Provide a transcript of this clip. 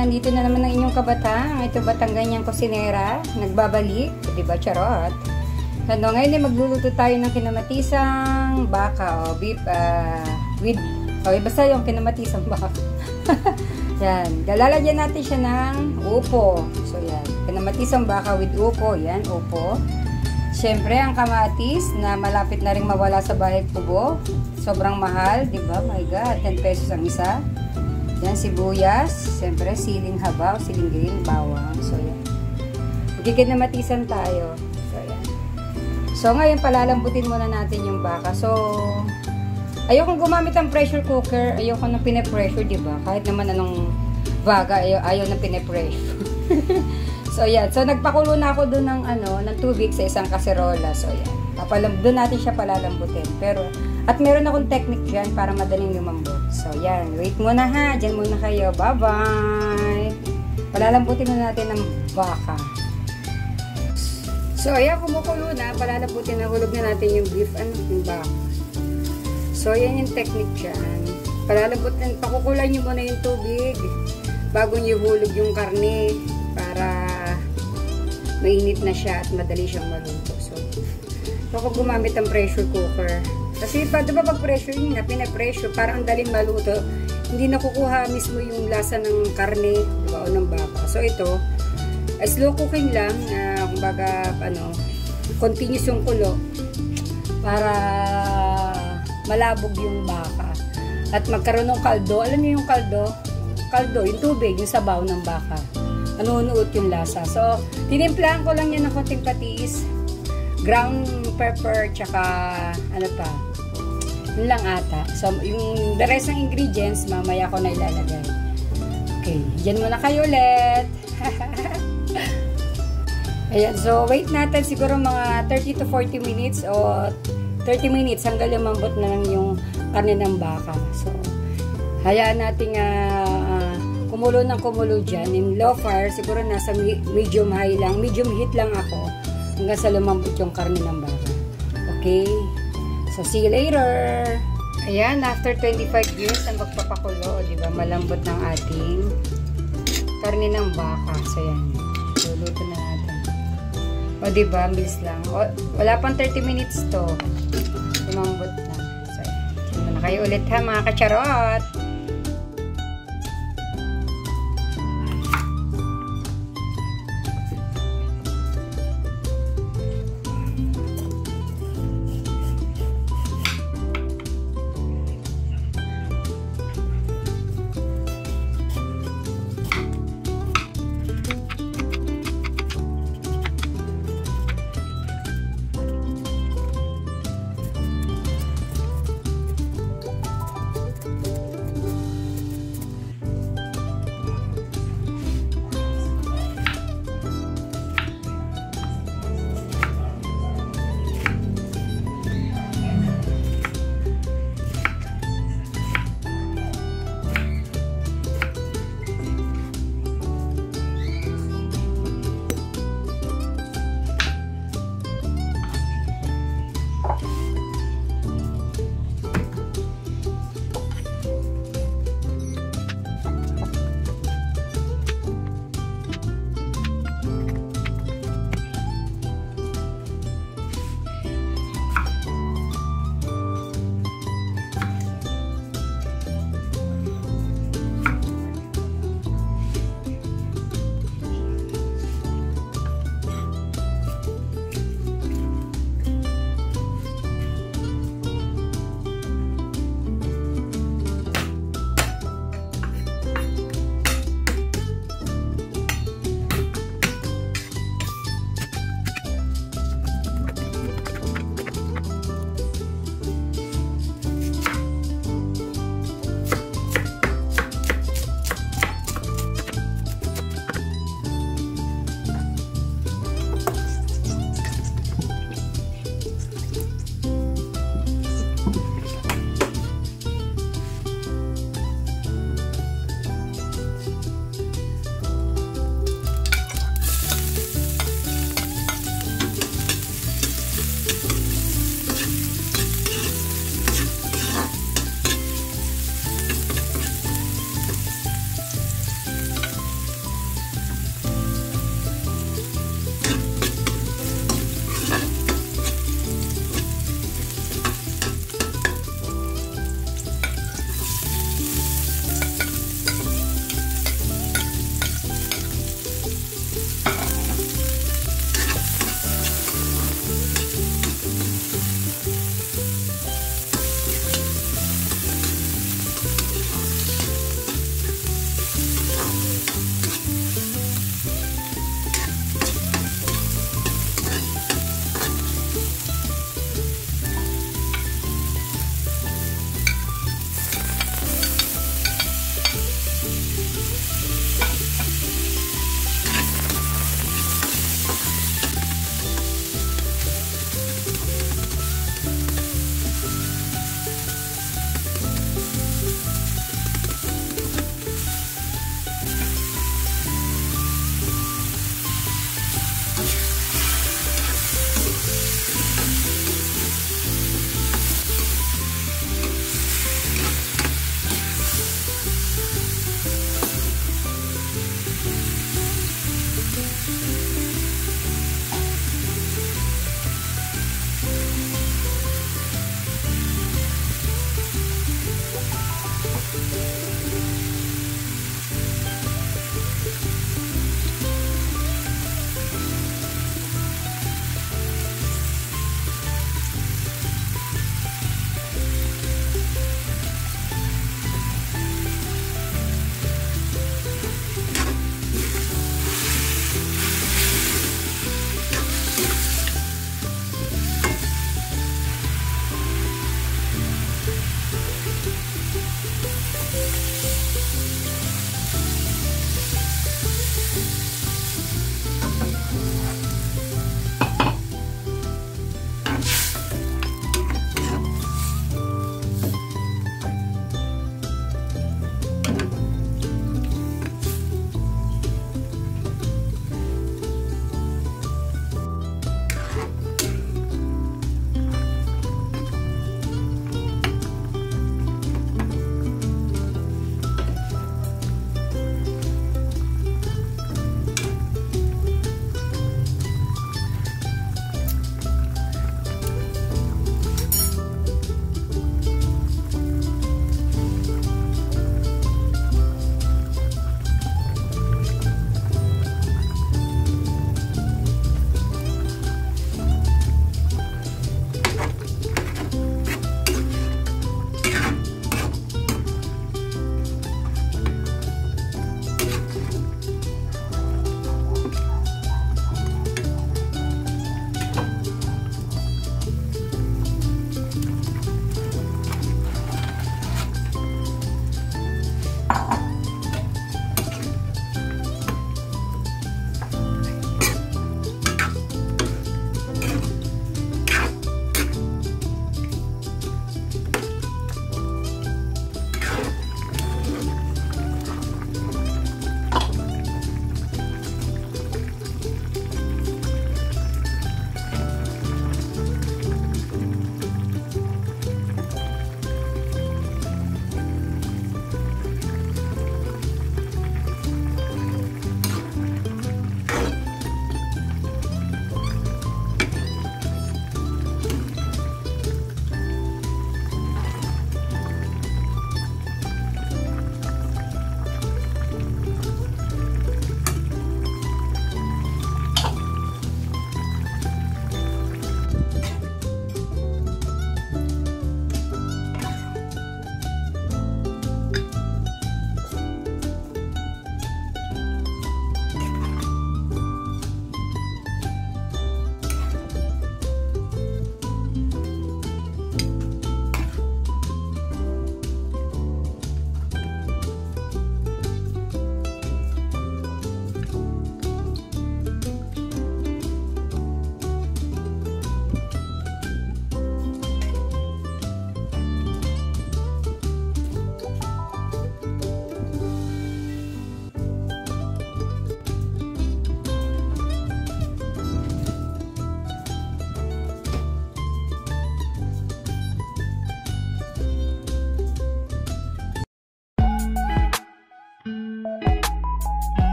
nandito na naman ang inyong kabatang. Ito batang ganyang kusinera. Nagbabalik. Diba, charot? Ano, ngayon ay magluluto tayo ng kinamatisang baka o beef basta yung kinamatisang baka. Yan. Lalagyan natin siya ng upo. So, yan. Kinamatisang baka with upo. Yan, upo. Siyempre, ang kamatis na malapit na rin mawala sa bahay kubo. Sobrang mahal, diba? My God, 10 pesos ang isa. Yan, sibuyas. Siyempre, siling habaw, siling green, bawang. So, yan. Magkikinamatisan tayo. So, yan. So, ngayon, palalambutin muna natin yung baka. So, ayokong gumamit ng pressure cooker. Ayoko nang pine-pressure, diba? Kahit naman anong baga, ayaw nang pine-pressure. So, yan. So, nagpakulo na ako doon ng tubig sa isang kaserola. So, yan. Doon natin siya palalambutin. Pero, at meron akong technique dyan para madaling lumambot. So, yan. Wait muna ha. Diyan muna kayo. Bye-bye. Palalambutin na natin ng baka. So, ayan. Kumukulo na. Palalambutin na. Hulog na natin yung beef and yung baka. So, yan yung technique dyan. Palalambutin. Pakukulan nyo muna yung tubig bago nyo hulog yung karne para mainit na siya at madali siyang maluto. So, huwag gumamit ng pressure cooker. Kasi diba pag pressure yun nga, pinapressure, parang ang daling maluto. Hindi nakukuha mismo yung lasa ng karne, diba, o ng baka. So ito, slow cooking lang, kumbaga, continuous yung kulo para malabog yung baka. At magkaroon ng kaldo. Alam niyo yung kaldo? Kaldo, yung tubig, yung sabaw ng baka. Nanunuot yung lasa. So, tinimplahan ko lang yan ng konting patis, ground pepper, tsaka ano pa, yun lang ata. So, yung the rest ng ingredients, mamaya ko na ilalagay. Okay, dyan muna kayo ulit. Ayan, so wait natin siguro mga 30 to 40 minutes o 30 minutes hanggang lumambot na lang yung karne ng baka. So, hayaan natin kumulo ng kumulo dyan. In low fire, siguro nasa medium high lang, medium heat lang ako hanggang sa lumambot yung karne ng baka. Okay? So, see you later! Ayan, after 25 years na magpapakulo, diba, malambot ng ating karne ng baka. So, yan. Luluto na natin. O, diba, bilis lang. O, wala pang 30 minutes to. Lumambot na. So, yan. Sige na kayo ulit ha, mga kacharot!